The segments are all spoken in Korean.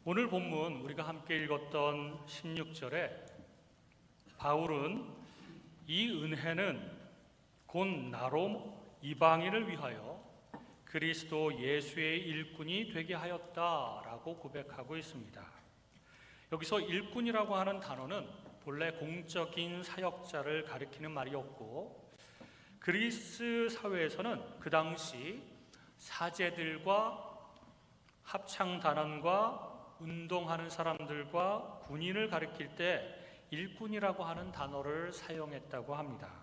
오늘 본문 우리가 함께 읽었던 16절에 바울은 이 은혜는 곧 나로 이방인을 위하여 그리스도 예수의 일꾼이 되게 하였다라고 고백하고 있습니다. 여기서 일꾼이라고 하는 단어는 본래 공적인 사역자를 가리키는 말이었고, 그리스 사회에서는 그 당시 사제들과 합창단원과 운동하는 사람들과 군인을 가리킬 때 일꾼이라고 하는 단어를 사용했다고 합니다.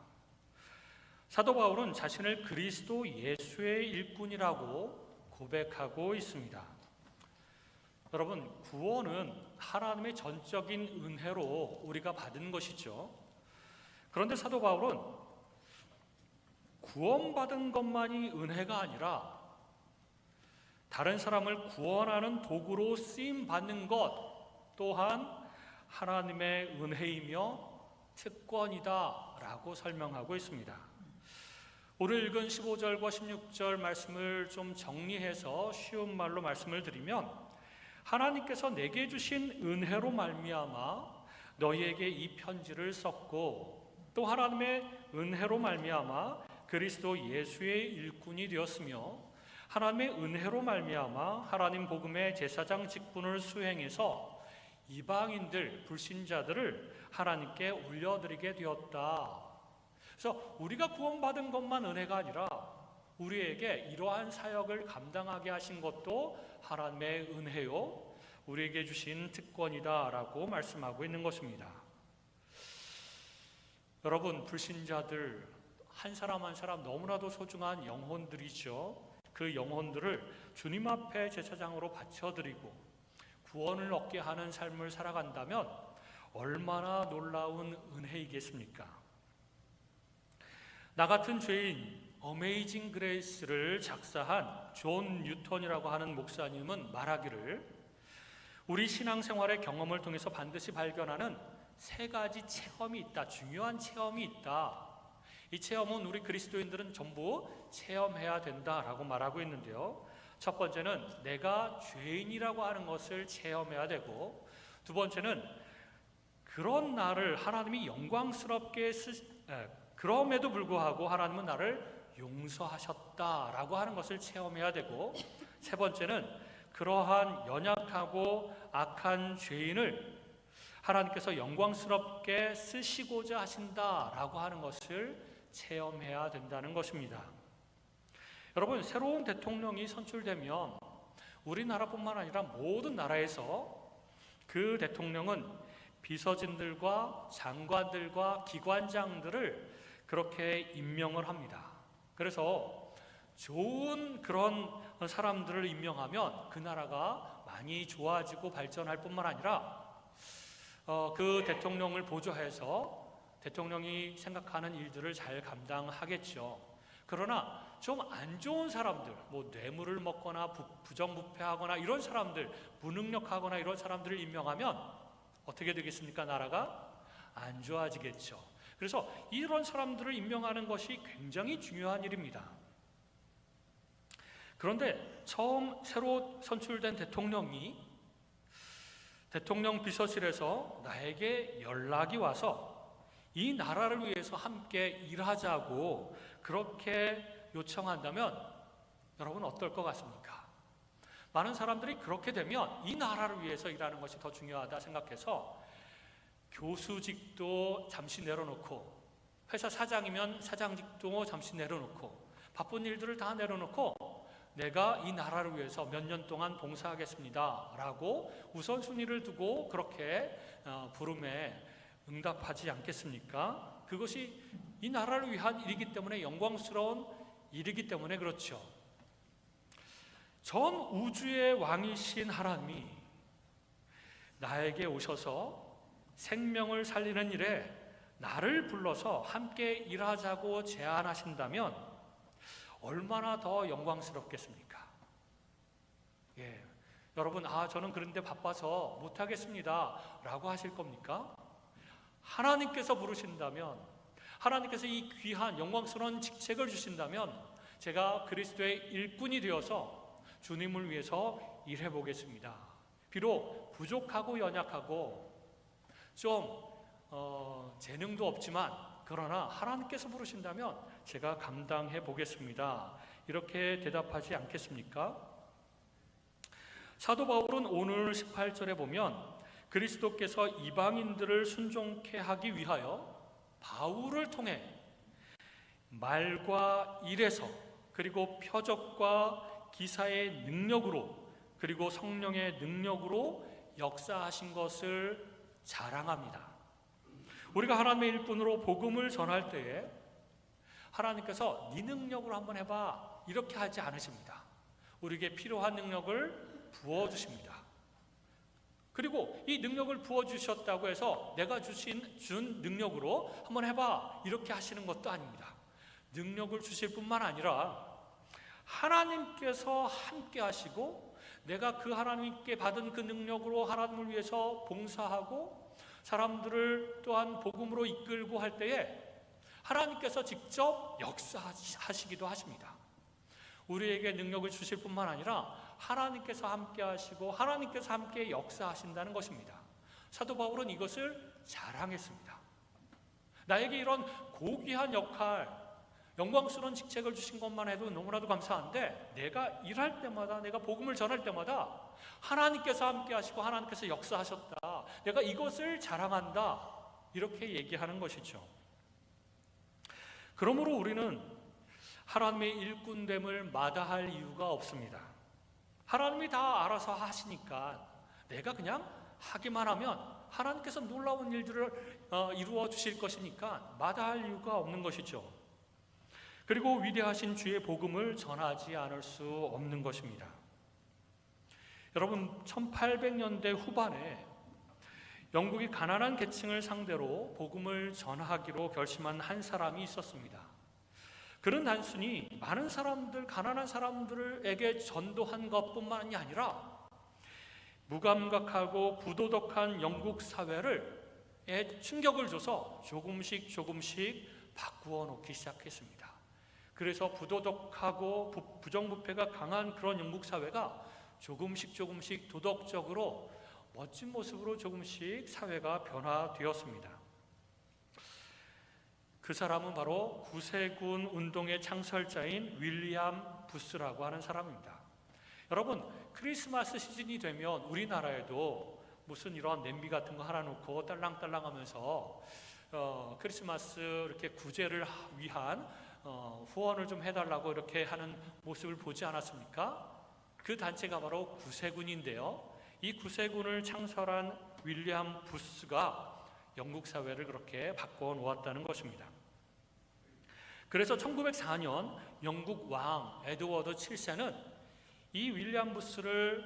사도 바울은 자신을 그리스도 예수의 일꾼이라고 고백하고 있습니다. 여러분, 구원은 하나님의 전적인 은혜로 우리가 받은 것이죠. 그런데 사도 바울은 구원받은 것만이 은혜가 아니라 다른 사람을 구원하는 도구로 쓰임받는 것 또한 하나님의 은혜이며 특권이다 라고 설명하고 있습니다. 오늘 읽은 15절과 16절 말씀을 좀 정리해서 쉬운 말로 말씀을 드리면, 하나님께서 내게 주신 은혜로 말미암아 너희에게 이 편지를 썼고, 또 하나님의 은혜로 말미암아 그리스도 예수의 일꾼이 되었으며, 하나님의 은혜로 말미암아 하나님 복음의 제사장 직분을 수행해서 이방인들, 불신자들을 하나님께 올려드리게 되었다. 그래서 우리가 구원받은 것만 은혜가 아니라 우리에게 이러한 사역을 감당하게 하신 것도 하나님의 은혜요, 우리에게 주신 특권이다 라고 말씀하고 있는 것입니다. 여러분, 불신자들 한 사람 한 사람 너무나도 소중한 영혼들이죠. 그 영혼들을 주님 앞에 제사장으로 바쳐드리고 구원을 얻게 하는 삶을 살아간다면 얼마나 놀라운 은혜이겠습니까? 나 같은 죄인 어메이징 그레이스를 작사한 존 뉴턴이라고 하는 목사님은 말하기를, 우리 신앙생활의 경험을 통해서 반드시 발견하는 세 가지 체험이 있다, 중요한 체험이 있다. 이 체험은 우리 그리스도인들은 전부 체험해야 된다라고 말하고 있는데요. 첫 번째는 내가 죄인이라고 하는 것을 체험해야 되고, 두 번째는 그런 나를 하나님이 영광스럽게 그럼에도 불구하고 하나님은 나를 용서하셨다라고 하는 것을 체험해야 되고, 세 번째는 그러한 연약하고 악한 죄인을 하나님께서 영광스럽게 쓰시고자 하신다라고 하는 것을 체험해야 된다는 것입니다. 여러분, 새로운 대통령이 선출되면 우리나라뿐만 아니라 모든 나라에서 그 대통령은 비서진들과 장관들과 기관장들을 그렇게 임명을 합니다. 그래서 좋은 그런 사람들을 임명하면 그 나라가 많이 좋아지고 발전할 뿐만 아니라 그 대통령을 보좌해서 대통령이 생각하는 일들을 잘 감당하겠죠. 그러나 좀 안 좋은 사람들, 뇌물을 먹거나 부정부패하거나 이런 사람들, 무능력하거나 이런 사람들을 임명하면 어떻게 되겠습니까? 나라가 안 좋아지겠죠. 그래서 이런 사람들을 임명하는 것이 굉장히 중요한 일입니다. 그런데 처음 새로 선출된 대통령이 대통령 비서실에서 나에게 연락이 와서 이 나라를 위해서 함께 일하자고 그렇게 요청한다면 여러분 어떨 것 같습니까? 많은 사람들이 그렇게 되면 이 나라를 위해서 일하는 것이 더 중요하다 생각해서 교수직도 잠시 내려놓고, 회사 사장이면 사장직도 잠시 내려놓고, 바쁜 일들을 다 내려놓고 내가 이 나라를 위해서 몇 년 동안 봉사하겠습니다 라고 우선순위를 두고 그렇게 부름에 응답하지 않겠습니까? 그것이 이 나라를 위한 일이기 때문에, 영광스러운 일이기 때문에 그렇죠. 전 우주의 왕이신 하나님이 나에게 오셔서 생명을 살리는 일에 나를 불러서 함께 일하자고 제안하신다면 얼마나 더 영광스럽겠습니까? 여러분, 저는 그런데 바빠서 못하겠습니다 라고 하실 겁니까? 하나님께서 부르신다면, 하나님께서 이 귀한 영광스러운 직책을 주신다면 제가 그리스도의 일꾼이 되어서 주님을 위해서 일해보겠습니다. 비록 부족하고 연약하고 좀 재능도 없지만 그러나 하나님께서 부르신다면 제가 감당해 보겠습니다. 이렇게 대답하지 않겠습니까? 사도 바울은 오늘 18절에 보면 그리스도께서 이방인들을 순종케 하기 위하여 바울을 통해 말과 일에서 그리고 표적과 기사의 능력으로 그리고 성령의 능력으로 역사하신 것을 자랑합니다. 우리가 하나님의 일꾼으로 복음을 전할 때에 하나님께서 네 능력으로 한번 해봐 이렇게 하지 않으십니다. 우리에게 필요한 능력을 부어주십니다. 그리고 이 능력을 부어주셨다고 해서 내가 준 능력으로 한번 해봐 이렇게 하시는 것도 아닙니다. 능력을 주실 뿐만 아니라 하나님께서 함께 하시고 내가 그 하나님께 받은 그 능력으로 하나님을 위해서 봉사하고 사람들을 또한 복음으로 이끌고 할 때에 하나님께서 직접 역사하시기도 하십니다. 우리에게 능력을 주실 뿐만 아니라 하나님께서 함께 하시고 하나님께서 함께 역사하신다는 것입니다. 사도 바울은 이것을 자랑했습니다. 나에게 이런 고귀한 역할, 영광스러운 직책을 주신 것만 해도 너무나도 감사한데 내가 일할 때마다 내가 복음을 전할 때마다 하나님께서 함께 하시고 하나님께서 역사하셨다. 내가 이것을 자랑한다. 이렇게 얘기하는 것이죠. 그러므로 우리는 하나님의 일꾼됨을 마다할 이유가 없습니다. 하나님이 다 알아서 하시니까 내가 그냥 하기만 하면 하나님께서 놀라운 일들을 이루어 주실 것이니까 마다할 이유가 없는 것이죠. 그리고 위대하신 주의 복음을 전하지 않을 수 없는 것입니다. 여러분 1800년대 후반에 영국이 가난한 계층을 상대로 복음을 전하기로 결심한 한 사람이 있었습니다. 그는 단순히 많은 사람들, 가난한 사람들에게 전도한 것뿐만이 아니라 무감각하고 부도덕한 영국 사회를 충격을 줘서 조금씩 바꾸어 놓기 시작했습니다. 그래서 부도덕하고 부정부패가 강한 그런 영국 사회가 조금씩 도덕적으로 멋진 모습으로 조금씩 사회가 변화되었습니다. 그 사람은 바로 구세군 운동의 창설자인 윌리엄 부스라고 하는 사람입니다. 여러분, 크리스마스 시즌이 되면 우리나라에도 무슨 이런 냄비 같은 거 하나 놓고 딸랑딸랑 하면서 크리스마스 이렇게 구제를 위한 후원을 좀 해달라고 이렇게 하는 모습을 보지 않았습니까? 그 단체가 바로 구세군인데요. 이 구세군을 창설한 윌리엄 부스가 영국 사회를 그렇게 바꿔 놓았다는 것입니다. 그래서 1904년 영국 왕 에드워드 7세는 이 윌리엄 부스를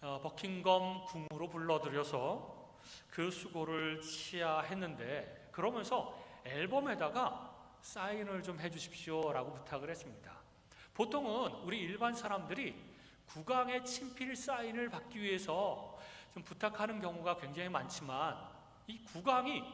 버킹엄 궁으로 불러들여서 그 수고를 치하했는데 그러면서 앨범에다가 사인을 좀 해주십시오라고 부탁을 했습니다. 보통은 우리 일반 사람들이 국왕의 친필 사인을 받기 위해서 좀 부탁하는 경우가 굉장히 많지만 이 국왕이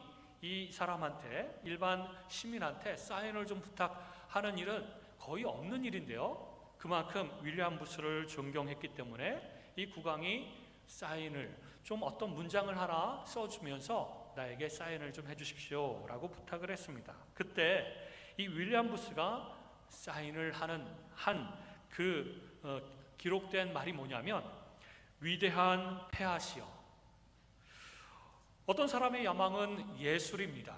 이 사람한테 일반 시민한테 사인을 좀 부탁하는 일은 거의 없는 일인데요. 그만큼 윌리엄 부스를 존경했기 때문에 이 국왕이 사인을 좀 어떤 문장을 하나 써주면서 나에게 사인을 좀 해주십시오 라고 부탁을 했습니다. 그때 이 윌리엄 부스가 사인을 기록된 말이 뭐냐면 위대한 폐하시여. 어떤 사람의 야망은 예술입니다.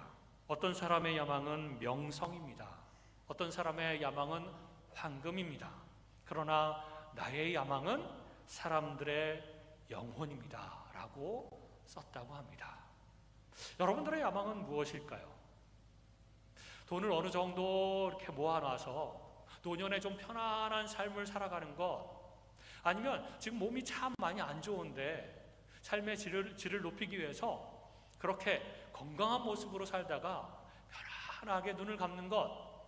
어떤 사람의 야망은 명성입니다. 어떤 사람의 야망은 황금입니다. 그러나 나의 야망은 사람들의 영혼입니다 라고 썼다고 합니다. 여러분들의 야망은 무엇일까요? 돈을 어느 정도 이렇게 모아놔서 노년에 좀 편안한 삶을 살아가는 것, 아니면 지금 몸이 참 많이 안 좋은데 삶의 질을 높이기 위해서 그렇게 건강한 모습으로 살다가 편안하게 눈을 감는 것,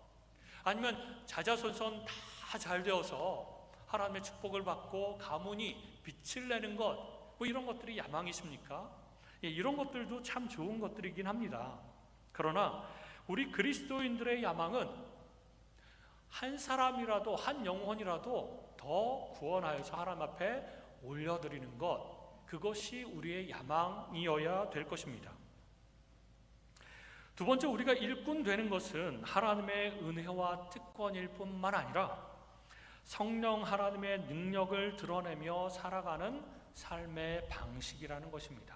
아니면 자자손손 다 잘 되어서 하나님의 축복을 받고 가문이 빛을 내는 것, 뭐 이런 것들이 야망이십니까? 이런 것들도 참 좋은 것들이긴 합니다. 그러나 우리 그리스도인들의 야망은 한 사람이라도, 한 영혼이라도 더 구원하여서 하나님 앞에 올려드리는 것, 그것이 우리의 야망이어야 될 것입니다. 두 번째, 우리가 일꾼 되는 것은 하나님의 은혜와 특권일 뿐만 아니라 성령 하나님의 능력을 드러내며 살아가는 삶의 방식이라는 것입니다.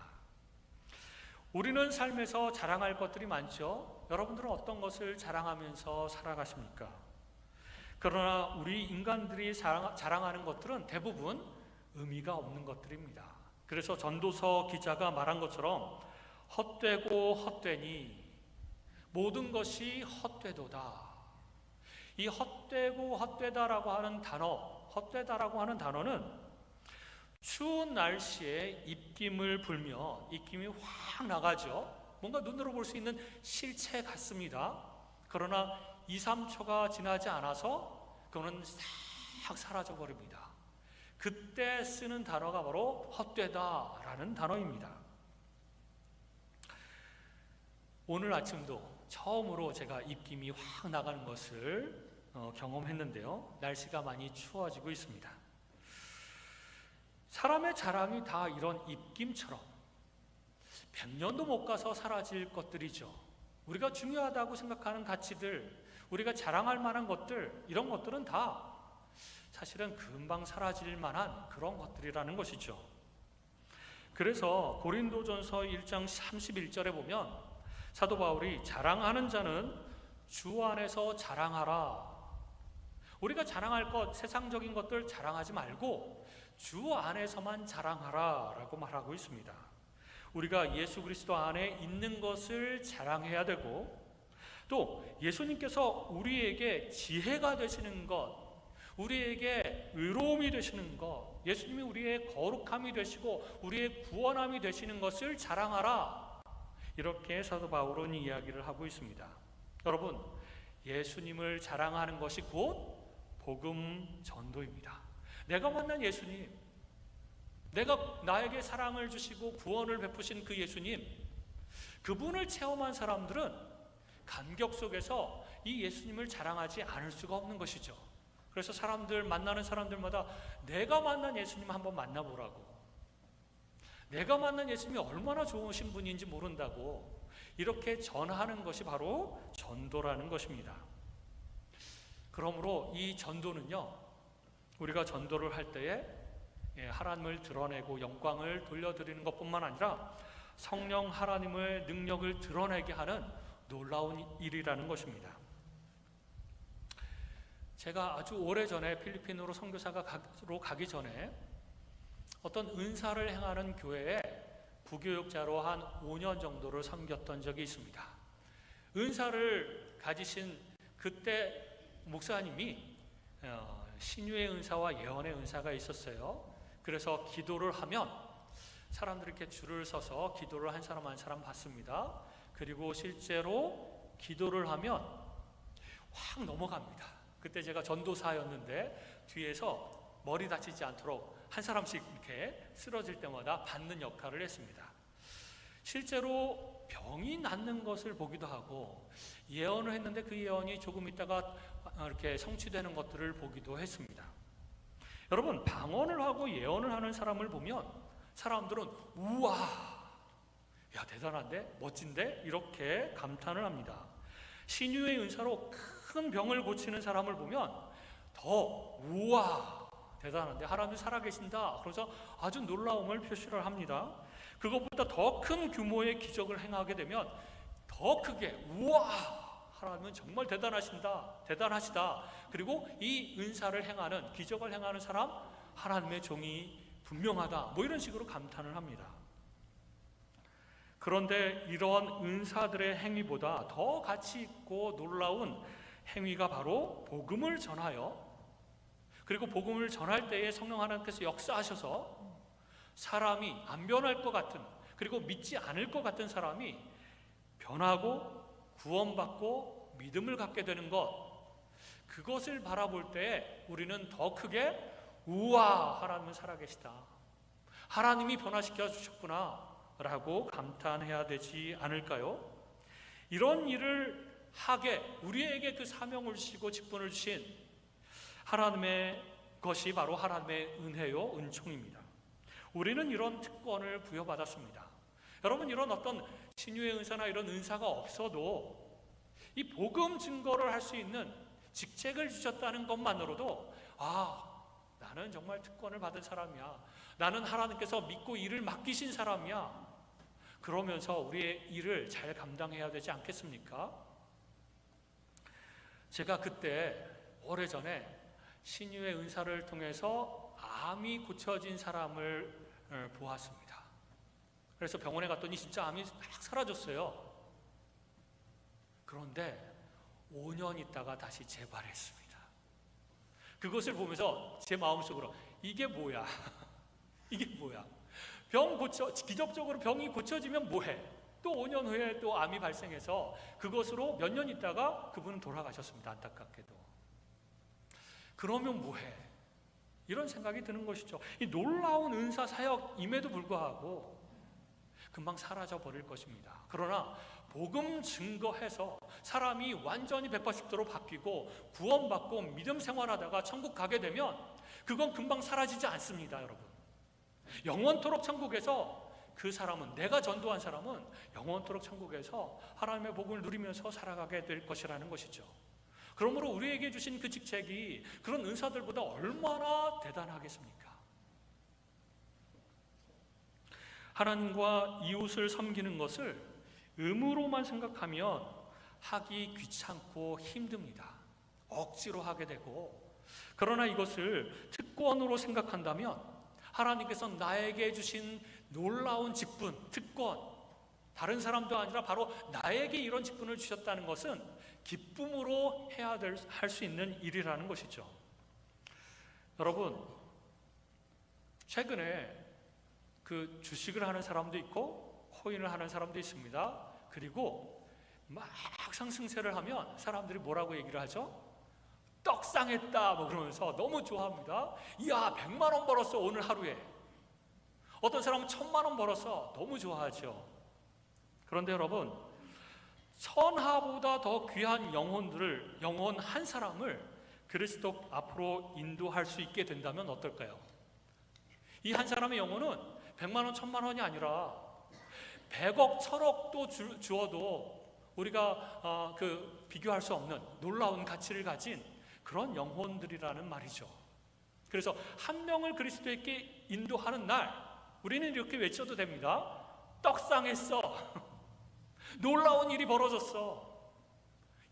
우리는 삶에서 자랑할 것들이 많죠. 여러분들은 어떤 것을 자랑하면서 살아가십니까? 그러나 우리 인간들이 자랑하는 것들은 대부분 의미가 없는 것들입니다. 그래서 전도서 기자가 말한 것처럼 헛되고 헛되니 모든 것이 헛되도다. 이 헛되고 헛되다라고 하는 단어는 추운 날씨에 입김을 불며 입김이 확 나가죠. 뭔가 눈으로 볼 수 있는 실체 같습니다. 그러나 2, 3초가 지나지 않아서 그거는 싹 사라져 버립니다. 그때 쓰는 단어가 바로 헛되다라는 단어입니다. 오늘 아침도 처음으로 제가 입김이 확 나가는 것을 경험했는데요. 날씨가 많이 추워지고 있습니다. 사람의 자랑이 다 이런 입김처럼 100년도 못 가서 사라질 것들이죠. 우리가 중요하다고 생각하는 가치들, 우리가 자랑할 만한 것들, 이런 것들은 다 사실은 금방 사라질 만한 그런 것들이라는 것이죠. 그래서 고린도전서 1장 31절에 보면 사도 바울이 자랑하는 자는 주 안에서 자랑하라. 우리가 자랑할 것, 세상적인 것들 자랑하지 말고 주 안에서만 자랑하라 라고 말하고 있습니다. 우리가 예수 그리스도 안에 있는 것을 자랑해야 되고, 또 예수님께서 우리에게 지혜가 되시는 것, 우리에게 의로움이 되시는 것, 예수님이 우리의 거룩함이 되시고 우리의 구원함이 되시는 것을 자랑하라, 이렇게 사도 바울은 이야기를 하고 있습니다. 여러분, 예수님을 자랑하는 것이 곧 복음 전도입니다. 내가 만난 예수님, 내가 나에게 사랑을 주시고 구원을 베푸신 그 예수님, 그분을 체험한 사람들은 감격 속에서 이 예수님을 자랑하지 않을 수가 없는 것이죠. 그래서 만나는 사람들마다 내가 만난 예수님 한번 만나보라고, 내가 만난 예수님이 얼마나 좋으신 분인지 모른다고 이렇게 전하는 것이 바로 전도라는 것입니다. 그러므로 이 전도는요, 우리가 전도를 할 때에 하나님을 드러내고 영광을 돌려드리는 것뿐만 아니라 성령 하나님의 능력을 드러내게 하는 놀라운 일이라는 것입니다. 제가 아주 오래전에 필리핀으로 선교사로 가기 전에 어떤 은사를 행하는 교회에 부교육자로 한 5년 정도를 섬겼던 적이 있습니다. 은사를 가지신 그때 목사님이 신유의 은사와 예언의 은사가 있었어요. 그래서 기도를 하면 사람들이 이렇게 줄을 서서 기도를 한 사람 한 사람 봤습니다. 그리고 실제로 기도를 하면 확 넘어갑니다. 그때 제가 전도사였는데 뒤에서 머리 다치지 않도록 한 사람씩 이렇게 쓰러질 때마다 받는 역할을 했습니다. 실제로 병이 낫는 것을 보기도 하고, 예언을 했는데 그 예언이 조금 있다가 이렇게 성취되는 것들을 보기도 했습니다. 여러분, 방언을 하고 예언을 하는 사람을 보면 사람들은 우와, 야 대단한데, 멋진데, 이렇게 감탄을 합니다. 신유의 은사로 큰 병을 고치는 사람을 보면 더 우와, 대단한데, 하나님 살아계신다, 그래서 아주 놀라움을 표시를 합니다. 그것보다 더 큰 규모의 기적을 행하게 되면 더 크게 우와, 하나님은 정말 대단하시다. 그리고 이 은사를 행하는, 기적을 행하는 사람, 하나님의 종이 분명하다, 뭐 이런 식으로 감탄을 합니다. 그런데 이런 은사들의 행위보다 더 가치 있고 놀라운 행위가 바로 복음을 전하여, 그리고 복음을 전할 때에 성령 하나님께서 역사하셔서 사람이 안 변할 것 같은, 그리고 믿지 않을 것 같은 사람이 변하고 구원받고 믿음을 갖게 되는 것, 그것을 바라볼 때 우리는 더 크게 우와, 하나님은 살아계시다, 하나님이 변화시켜 주셨구나 라고 감탄해야 되지 않을까요? 이런 일을 하게 우리에게 그 사명을 주시고 직분을 주신 하나님의 것이 바로 하나님의 은혜요, 은총입니다. 우리는 이런 특권을 부여받았습니다. 여러분, 이런 어떤 신유의 은사나 이런 은사가 없어도 이 복음 증거를 할 수 있는 직책을 주셨다는 것만으로도 나는 정말 특권을 받은 사람이야. 나는 하나님께서 믿고 일을 맡기신 사람이야. 그러면서 우리의 일을 잘 감당해야 되지 않겠습니까? 제가 그때 오래전에 신유의 은사를 통해서 암이 고쳐진 사람을 보았습니다. 그래서 병원에 갔더니 진짜 암이 막 사라졌어요. 그런데 5년 있다가 다시 재발했습니다. 그것을 보면서 제 마음속으로 이게 뭐야? 이게 뭐야? 기적적으로 병이 고쳐지면 뭐해? 또 5년 후에 또 암이 발생해서 그것으로 몇 년 있다가 그분은 돌아가셨습니다. 안타깝게도. 그러면 뭐해? 이런 생각이 드는 것이죠. 이 놀라운 은사 사역임에도 불구하고 금방 사라져 버릴 것입니다. 그러나 복음 증거해서 사람이 완전히 180도로 바뀌고 구원받고 믿음 생활하다가 천국 가게 되면 그건 금방 사라지지 않습니다, 여러분. 영원토록 천국에서 그 사람은, 내가 전도한 사람은 영원토록 천국에서 하나님의 복을 누리면서 살아가게 될 것이라는 것이죠. 그러므로 우리에게 주신 그 직책이 그런 은사들보다 얼마나 대단하겠습니까? 하나님과 이웃을 섬기는 것을 의무로만 생각하면 하기 귀찮고 힘듭니다. 억지로 하게 되고, 그러나 이것을 특권으로 생각한다면 하나님께서 나에게 주신 놀라운 직분, 특권, 다른 사람도 아니라 바로 나에게 이런 직분을 주셨다는 것은 기쁨으로 할 수 있는 일이라는 것이죠. 여러분, 최근에 그 주식을 하는 사람도 있고 코인을 하는 사람도 있습니다. 그리고 막 상승세를 하면 사람들이 뭐라고 얘기를 하죠? 떡상했다 뭐 그러면서 너무 좋아합니다. 이야, 100만 원 벌었어 오늘 하루에. 어떤 사람은 1000만 원 벌었어. 너무 좋아하죠. 그런데 여러분, 천하보다 더 귀한 영혼 한 사람을 그리스도 앞으로 인도할 수 있게 된다면 어떨까요? 이 한 사람의 영혼은 100만 원, 1000만 원이 아니라 100억, 1000억도 주어도 우리가 비교할 수 없는 놀라운 가치를 가진 그런 영혼들이라는 말이죠. 그래서 한 명을 그리스도에게 인도하는 날 우리는 이렇게 외쳐도 됩니다. 떡상했어. 놀라운 일이 벌어졌어.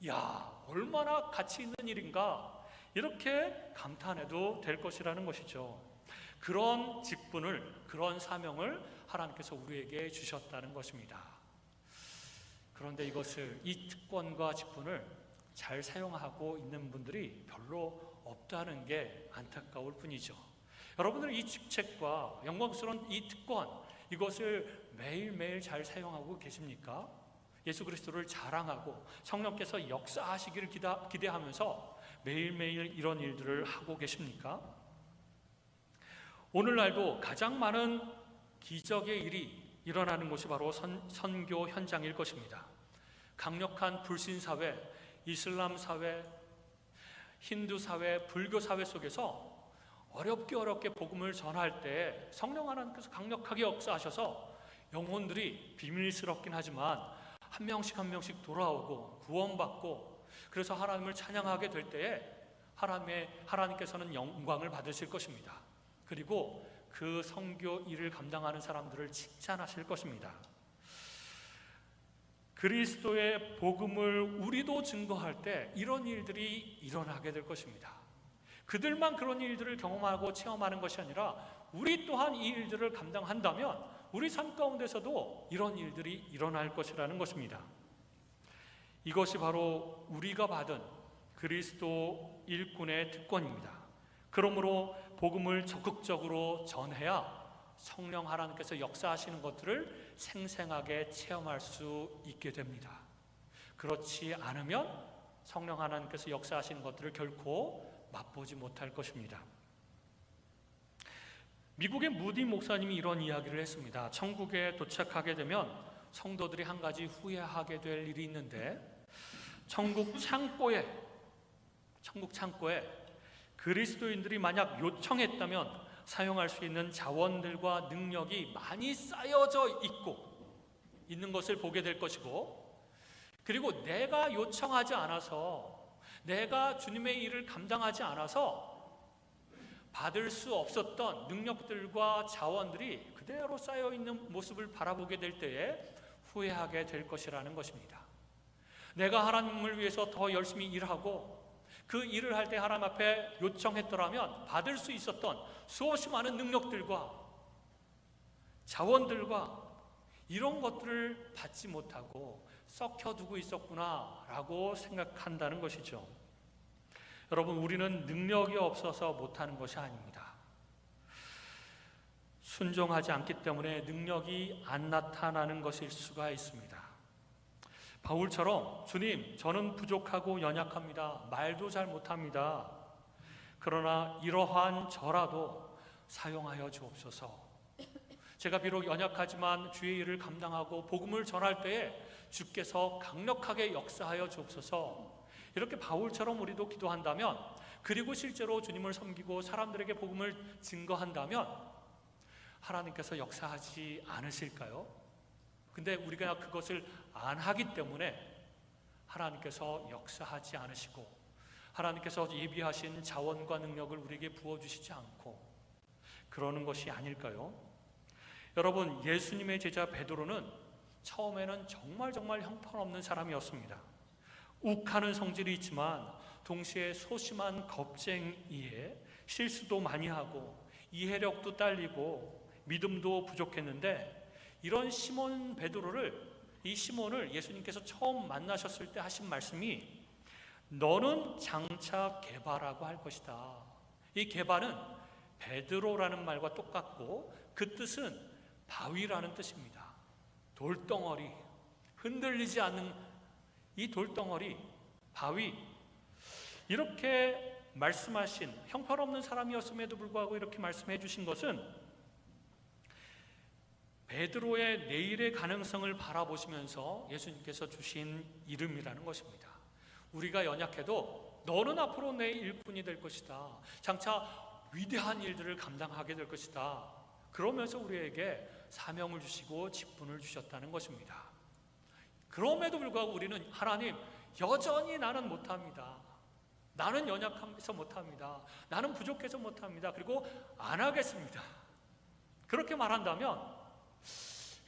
야, 얼마나 가치 있는 일인가. 이렇게 감탄해도 될 것이라는 것이죠. 그런 직분을, 그런 사명을 하나님께서 우리에게 주셨다는 것입니다. 그런데 이 특권과 직분을 잘 사용하고 있는 분들이 별로 없다는 게 안타까울 뿐이죠. 여러분들 이 직책과 영광스러운 이 특권, 이것을 매일매일 잘 사용하고 계십니까? 예수 그리스도를 자랑하고 성령께서 역사하시기를 기대하면서 매일매일 이런 일들을 하고 계십니까? 오늘날도 가장 많은 기적의 일이 일어나는 곳이 바로 선교 현장일 것입니다. 강력한 불신사회, 이슬람 사회, 힌두 사회, 불교 사회 속에서 어렵게 복음을 전할 때 성령 하나님께서 강력하게 역사하셔서 영혼들이 비밀스럽긴 하지만 한 명씩 돌아오고 구원받고, 그래서 하나님을 찬양하게 될 때에 하나님께서는 영광을 받으실 것입니다. 그리고 그 선교 일을 감당하는 사람들을 칭찬하실 것입니다. 그리스도의 복음을 우리도 증거할 때 이런 일들이 일어나게 될 것입니다. 그들만 그런 일들을 경험하고 체험하는 것이 아니라 우리 또한 이 일들을 감당한다면 우리 삶 가운데서도 이런 일들이 일어날 것이라는 것입니다. 이것이 바로 우리가 받은 그리스도 일꾼의 특권입니다. 그러므로 복음을 적극적으로 전해야 성령 하나님께서 역사하시는 것들을 생생하게 체험할 수 있게 됩니다. 그렇지 않으면 성령 하나님께서 역사하시는 것들을 결코 맛보지 못할 것입니다. 미국의 무디 목사님이 이런 이야기를 했습니다. 천국에 도착하게 되면 성도들이 한 가지 후회하게 될 일이 있는데, 천국 창고에 그리스도인들이 만약 요청했다면 사용할 수 있는 자원들과 능력이 많이 쌓여져 있는 것을 보게 될 것이고, 그리고 내가 요청하지 않아서, 내가 주님의 일을 감당하지 않아서 받을 수 없었던 능력들과 자원들이 그대로 쌓여 있는 모습을 바라보게 될 때에 후회하게 될 것이라는 것입니다. 내가 하나님을 위해서 더 열심히 일하고 그 일을 할 때 하나님 앞에 요청했더라면 받을 수 있었던 수없이 많은 능력들과 자원들과 이런 것들을 받지 못하고 썩혀두고 있었구나라고 생각한다는 것이죠. 여러분, 우리는 능력이 없어서 못하는 것이 아닙니다. 순종하지 않기 때문에 능력이 안 나타나는 것일 수가 있습니다. 바울처럼 주님, 저는 부족하고 연약합니다. 말도 잘 못합니다. 그러나 이러한 저라도 사용하여 주옵소서. 제가 비록 연약하지만 주의 일을 감당하고 복음을 전할 때에 주께서 강력하게 역사하여 주옵소서. 이렇게 바울처럼 우리도 기도한다면, 그리고 실제로 주님을 섬기고 사람들에게 복음을 증거한다면 하나님께서 역사하지 않으실까요? 근데 우리가 그것을 안 하기 때문에 하나님께서 역사하지 않으시고 하나님께서 예비하신 자원과 능력을 우리에게 부어주시지 않고 그러는 것이 아닐까요? 여러분, 예수님의 제자 베드로는 처음에는 정말 형편없는 사람이었습니다. 욱하는 성질이 있지만 동시에 소심한 겁쟁이에 실수도 많이 하고 이해력도 딸리고 믿음도 부족했는데, 이런 시몬 베드로를, 이 시몬을 예수님께서 처음 만나셨을 때 하신 말씀이 너는 장차 게바라고 할 것이다. 이 게바는 베드로라는 말과 똑같고 그 뜻은 바위라는 뜻입니다. 돌덩어리, 흔들리지 않는 이 돌덩어리, 바위, 이렇게 말씀하신, 형편없는 사람이었음에도 불구하고 이렇게 말씀해 주신 것은 베드로의 내일의 가능성을 바라보시면서 예수님께서 주신 이름이라는 것입니다. 우리가 연약해도 너는 앞으로 내 일꾼이 될 것이다. 장차 위대한 일들을 감당하게 될 것이다. 그러면서 우리에게 사명을 주시고 직분을 주셨다는 것입니다. 그럼에도 불구하고 우리는 하나님, 여전히 나는 못합니다. 나는 연약해서 못합니다. 나는 부족해서 못합니다. 그리고 안 하겠습니다. 그렇게 말한다면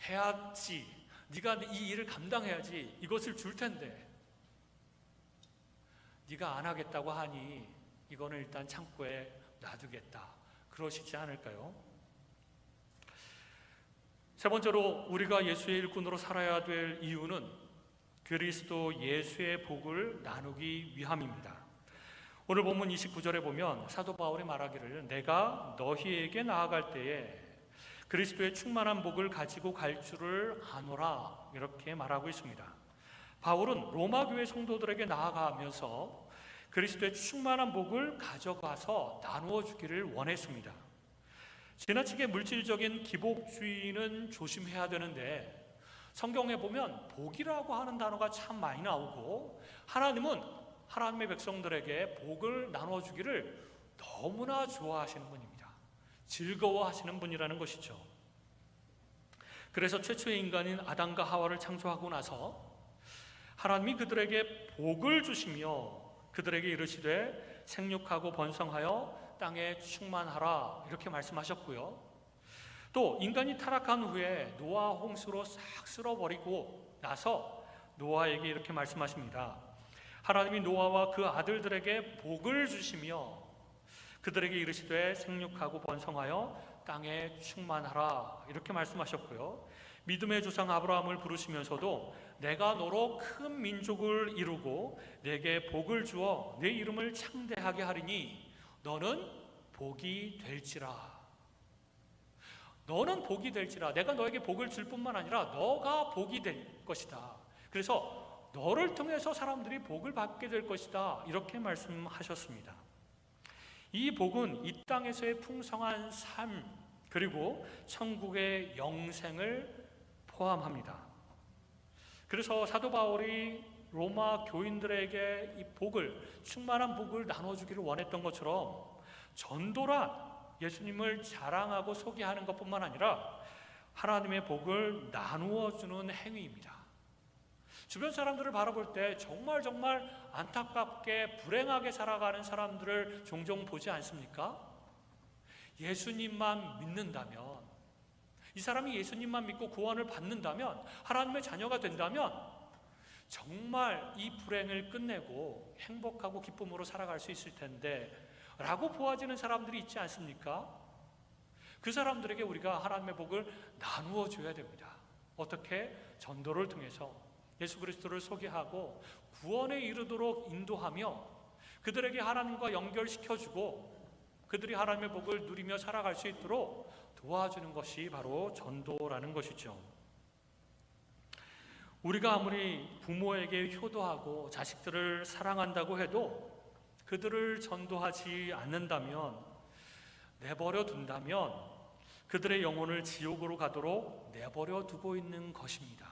해야지, 네가 이 일을 감당해야지, 이것을 줄 텐데 네가 안 하겠다고 하니 이거는 일단 창고에 놔두겠다, 그러시지 않을까요? 세 번째로 우리가 예수의 일꾼으로 살아야 될 이유는 그리스도 예수의 복을 나누기 위함입니다. 오늘 본문 29절에 보면 사도 바울이 말하기를 내가 너희에게 나아갈 때에 그리스도의 충만한 복을 가지고 갈 줄을 아노라, 이렇게 말하고 있습니다. 바울은 로마 교회 성도들에게 나아가면서 그리스도의 충만한 복을 가져가서 나누어 주기를 원했습니다. 지나치게 물질적인 기복주의는 조심해야 되는데, 성경에 보면 복이라고 하는 단어가 참 많이 나오고 하나님은 하나님의 백성들에게 복을 나누어 주기를 너무나 좋아하시는 분입니다. 즐거워하시는 분이라는 것이죠. 그래서 최초의 인간인 아담과 하와를 창조하고 나서 하나님이 그들에게 복을 주시며 그들에게 이르시되 생육하고 번성하여 땅에 충만하라, 이렇게 말씀하셨고요. 또 인간이 타락한 후에 노아 홍수로 싹 쓸어버리고 나서 노아에게 이렇게 말씀하십니다. 하나님이 노아와 그 아들들에게 복을 주시며 그들에게 이르시되 생육하고 번성하여 땅에 충만하라, 이렇게 말씀하셨고요. 믿음의 조상 아브라함을 부르시면서도 내가 너로 큰 민족을 이루고 내게 복을 주어 내 이름을 창대하게 하리니 너는 복이 될지라. 너는 복이 될지라. 내가 너에게 복을 줄 뿐만 아니라 너가 복이 될 것이다. 그래서 너를 통해서 사람들이 복을 받게 될 것이다, 이렇게 말씀하셨습니다. 이 복은 이 땅에서의 풍성한 삶, 그리고 천국의 영생을 포함합니다. 그래서 사도 바울이 로마 교인들에게 이 복을, 충만한 복을 나눠주기를 원했던 것처럼 전도란 예수님을 자랑하고 소개하는 것뿐만 아니라 하나님의 복을 나누어 주는 행위입니다. 주변 사람들을 바라볼 때 정말 안타깝게 불행하게 살아가는 사람들을 종종 보지 않습니까? 예수님만 믿는다면, 이 사람이 예수님만 믿고 구원을 받는다면, 하나님의 자녀가 된다면 정말 이 불행을 끝내고 행복하고 기쁨으로 살아갈 수 있을 텐데 라고 보아지는 사람들이 있지 않습니까? 그 사람들에게 우리가 하나님의 복을 나누어 줘야 됩니다. 어떻게? 전도를 통해서 예수 그리스도를 소개하고 구원에 이르도록 인도하며 그들에게 하나님과 연결시켜주고 그들이 하나님의 복을 누리며 살아갈 수 있도록 도와주는 것이 바로 전도라는 것이죠. 우리가 아무리 부모에게 효도하고 자식들을 사랑한다고 해도 그들을 전도하지 않는다면, 내버려 둔다면 그들의 영혼을 지옥으로 가도록 내버려 두고 있는 것입니다.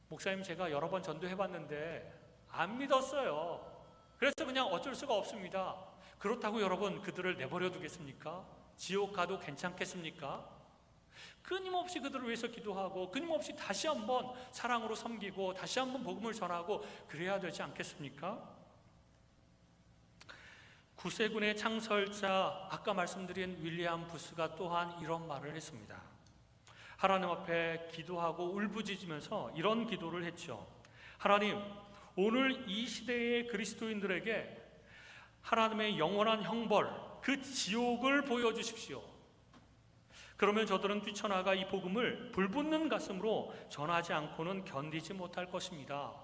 목사님, 제가 여러 번 전도해봤는데 안 믿었어요. 그래서 그냥 어쩔 수가 없습니다. 그렇다고 여러분 그들을 내버려 두겠습니까? 지옥 가도 괜찮겠습니까? 끊임없이 그들을 위해서 기도하고 끊임없이 다시 한번 사랑으로 섬기고 다시 한번 복음을 전하고 그래야 되지 않겠습니까? 구세군의 창설자, 아까 말씀드린 윌리엄 부스가 또한 이런 말을 했습니다. 하나님 앞에 기도하고 울부짖으면서 이런 기도를 했죠. 하나님, 오늘 이 시대의 그리스도인들에게 하나님의 영원한 형벌, 그 지옥을 보여주십시오. 그러면 저들은 뛰쳐나가 이 복음을 불붙는 가슴으로 전하지 않고는 견디지 못할 것입니다.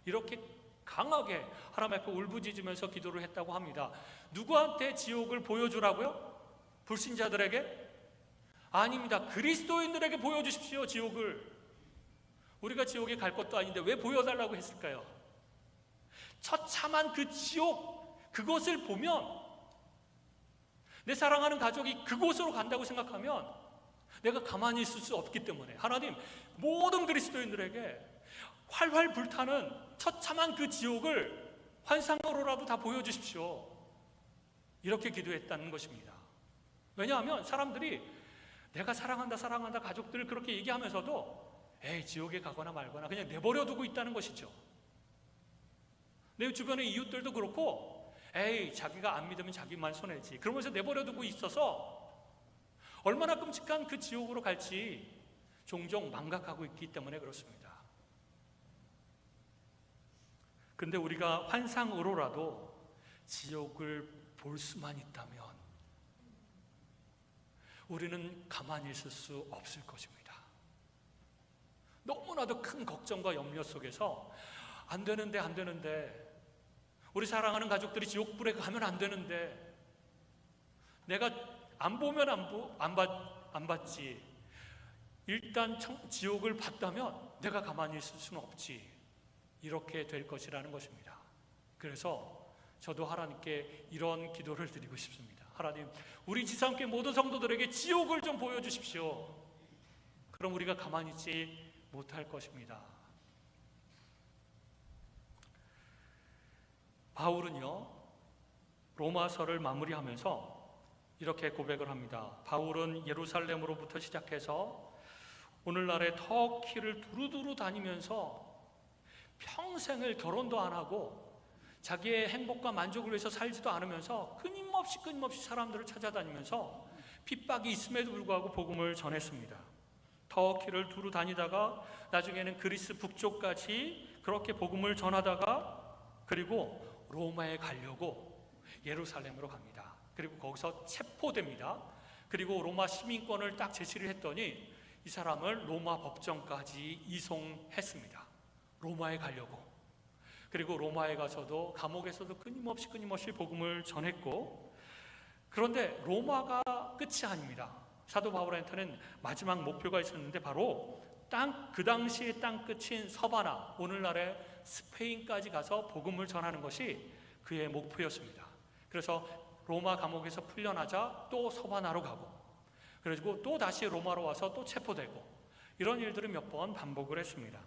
이렇게 강하게 하나님 앞에 울부짖으면서 기도를 했다고 합니다. 누구한테 지옥을 보여주라고요? 불신자들에게? 아닙니다. 그리스도인들에게 보여주십시오, 지옥을. 우리가 지옥에 갈 것도 아닌데 왜 보여달라고 했을까요? 처참한 그 지옥, 그것을 보면 내 사랑하는 가족이 그곳으로 간다고 생각하면 내가 가만히 있을 수 없기 때문에 하나님, 모든 그리스도인들에게 활활 불타는 처참한 그 지옥을 환상으로라도 다 보여주십시오. 이렇게 기도했다는 것입니다. 왜냐하면 사람들이 내가 사랑한다 가족들을 그렇게 얘기하면서도 에이, 지옥에 가거나 말거나 그냥 내버려 두고 있다는 것이죠. 내 주변의 이웃들도 그렇고 에이, 자기가 안 믿으면 자기만 손해지 그러면서 내버려 두고 있어서 얼마나 끔찍한 그 지옥으로 갈지 종종 망각하고 있기 때문에 그렇습니다. 근데 우리가 환상으로라도 지옥을 볼 수만 있다면 우리는 가만히 있을 수 없을 것입니다. 너무나도 큰 걱정과 염려 속에서 안 되는데 우리 사랑하는 가족들이 지옥불에 가면 안 되는데 내가 안 보면 안 받지. 일단 지옥을 봤다면 내가 가만히 있을 수는 없지. 이렇게 될 것이라는 것입니다. 그래서 저도 하나님께 이런 기도를 드리고 싶습니다. 하나님, 우리 지상교회 모든 성도들에게 지옥을 좀 보여주십시오. 그럼 우리가 가만히 있지 못할 것입니다. 바울은요, 로마서를 마무리하면서 이렇게 고백을 합니다. 바울은 예루살렘으로부터 시작해서 오늘날의 터키를 두루두루 다니면서 평생을 결혼도 안 하고 자기의 행복과 만족을 위해서 살지도 않으면서 끊임없이 사람들을 찾아다니면서 핍박이 있음에도 불구하고 복음을 전했습니다. 터키를 두루 다니다가 나중에는 그리스 북쪽까지 그렇게 복음을 전하다가 그리고 로마에 가려고 예루살렘으로 갑니다. 그리고 거기서 체포됩니다. 그리고 로마 시민권을 딱 제시를 했더니 이 사람을 로마 법정까지 이송했습니다. 로마에 가려고. 그리고 로마에 가서도 감옥에서도 끊임없이 복음을 전했고, 그런데 로마가 끝이 아닙니다. 사도 바울한테는 마지막 목표가 있었는데 바로 그 당시의 땅 끝인 서바나, 오늘날의 스페인까지 가서 복음을 전하는 것이 그의 목표였습니다. 그래서 로마 감옥에서 풀려나자 또 서바나로 가고, 그리고 또 다시 로마로 와서 또 체포되고, 이런 일들을 몇 번 반복을 했습니다.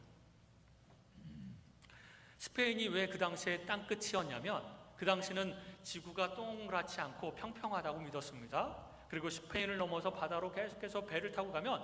스페인이 왜 그 당시에 땅끝이었냐면 그 당시는 지구가 동그랗지 않고 평평하다고 믿었습니다. 그리고 스페인을 넘어서 바다로 계속해서 배를 타고 가면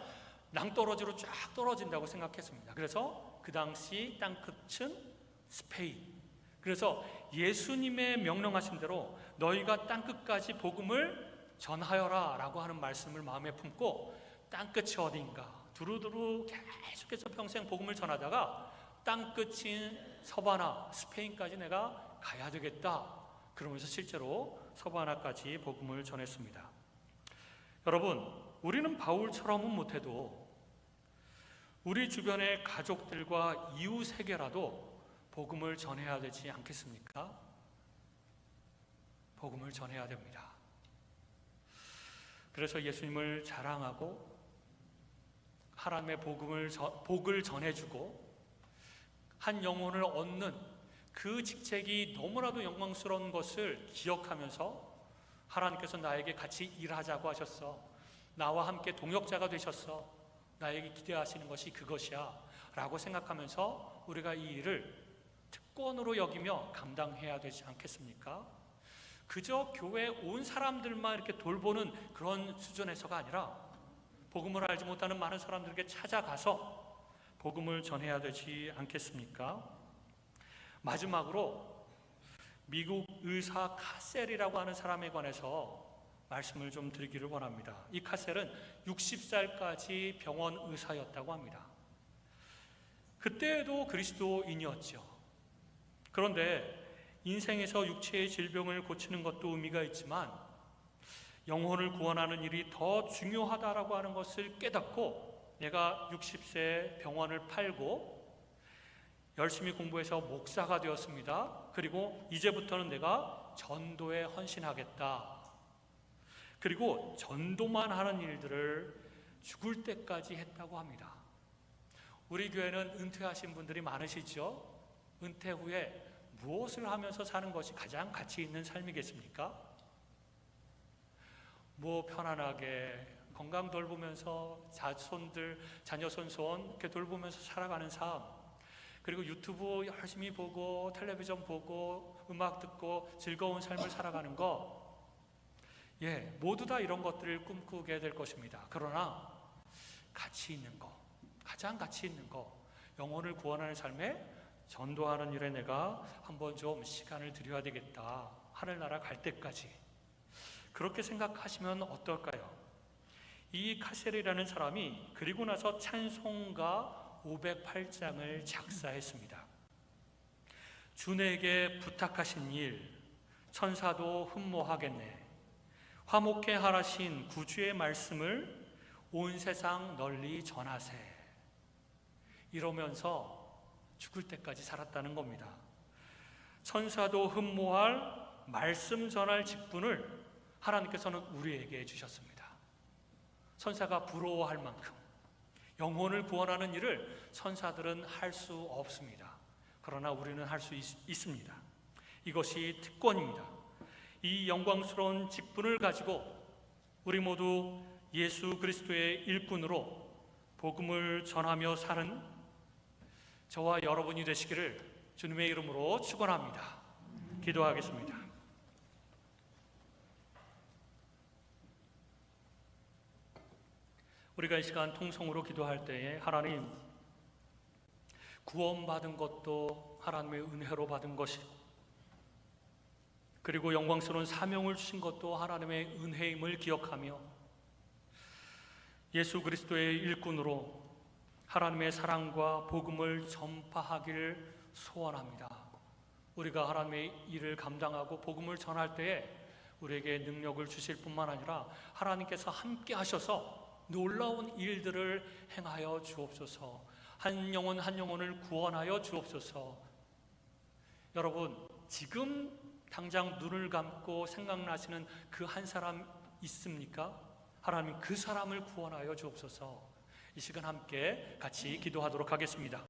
낭떠러지로 쫙 떨어진다고 생각했습니다. 그래서 그 당시 땅끝은 스페인. 그래서 예수님의 명령하신 대로 너희가 땅끝까지 복음을 전하여라 라고 하는 말씀을 마음에 품고 땅끝이 어딘가 두루두루 계속해서 평생 복음을 전하다가 땅끝인 서바나 스페인까지 내가 가야 되겠다. 그러면서 실제로 서바나까지 복음을 전했습니다. 여러분, 우리는 바울처럼은 못해도 우리 주변의 가족들과 이웃에게라도 복음을 전해야 되지 않겠습니까? 복음을 전해야 됩니다. 그래서 예수님을 자랑하고 하나님의 복을 전해주고 한 영혼을 얻는 그 직책이 너무나도 영광스러운 것을 기억하면서 하나님께서 나에게 같이 일하자고 하셨어. 나와 함께 동역자가 되셨어. 나에게 기대하시는 것이 그것이야 라고 생각하면서 우리가 이 일을 특권으로 여기며 감당해야 되지 않겠습니까? 그저 교회 온 사람들만 이렇게 돌보는 그런 수준에서가 아니라 복음을 알지 못하는 많은 사람들에게 찾아가서 복음을 전해야 되지 않겠습니까? 마지막으로 미국 의사 카셀이라고 하는 사람에 관해서 말씀을 좀 드리기를 원합니다. 이 카셀은 60살까지 병원 의사였다고 합니다. 그때도 그리스도인이었죠. 그런데 인생에서 육체의 질병을 고치는 것도 의미가 있지만 영혼을 구원하는 일이 더 중요하다라고 하는 것을 깨닫고 내가 60세에 병원을 팔고 열심히 공부해서 목사가 되었습니다. 그리고 이제부터는 내가 전도에 헌신하겠다. 그리고 전도만 하는 일들을 죽을 때까지 했다고 합니다. 우리 교회는 은퇴하신 분들이 많으시죠? 은퇴 후에 무엇을 하면서 사는 것이 가장 가치 있는 삶이겠습니까? 뭐 편안하게 건강 돌보면서 자녀 손손 이렇게 돌보면서 살아가는 삶, 그리고 유튜브 열심히 보고 텔레비전 보고 음악 듣고 즐거운 삶을 살아가는 거, 모두 다 이런 것들을 꿈꾸게 될 것입니다. 그러나 가치 있는 거, 가장 가치 있는 거, 영혼을 구원하는 삶에 전도하는 일에 내가 한번 좀 시간을 들여야 되겠다. 하늘나라 갈 때까지. 그렇게 생각하시면 어떨까요? 이 카셀이라는 사람이 그리고 나서 찬송가 508장을 작사했습니다. 주내게 부탁하신 일, 천사도 흠모하겠네. 화목해 하라신 구주의 말씀을 온 세상 널리 전하세. 이러면서 죽을 때까지 살았다는 겁니다. 천사도 흠모할 말씀 전할 직분을 하나님께서는 우리에게 주셨습니다. 천사가 부러워할 만큼 영혼을 구원하는 일을 천사들은 할 수 없습니다. 그러나 우리는 할 수 있습니다. 이것이 특권입니다. 이 영광스러운 직분을 가지고 우리 모두 예수 그리스도의 일꾼으로 복음을 전하며 사는 저와 여러분이 되시기를 주님의 이름으로 축원합니다. 기도하겠습니다. 우리가 이 시간 통성으로 기도할 때에 하나님, 구원받은 것도 하나님의 은혜로 받은 것이고, 그리고 영광스러운 사명을 주신 것도 하나님의 은혜임을 기억하며 예수 그리스도의 일꾼으로 하나님의 사랑과 복음을 전파하기를 소원합니다. 우리가 하나님의 일을 감당하고 복음을 전할 때에 우리에게 능력을 주실 뿐만 아니라 하나님께서 함께 하셔서 놀라운 일들을 행하여 주옵소서. 한 영혼 한 영혼을 구원하여 주옵소서. 여러분, 지금 당장 눈을 감고 생각나시는 그 한 사람 있습니까? 하나님, 그 사람을 구원하여 주옵소서. 이 시간 함께 같이 기도하도록 하겠습니다.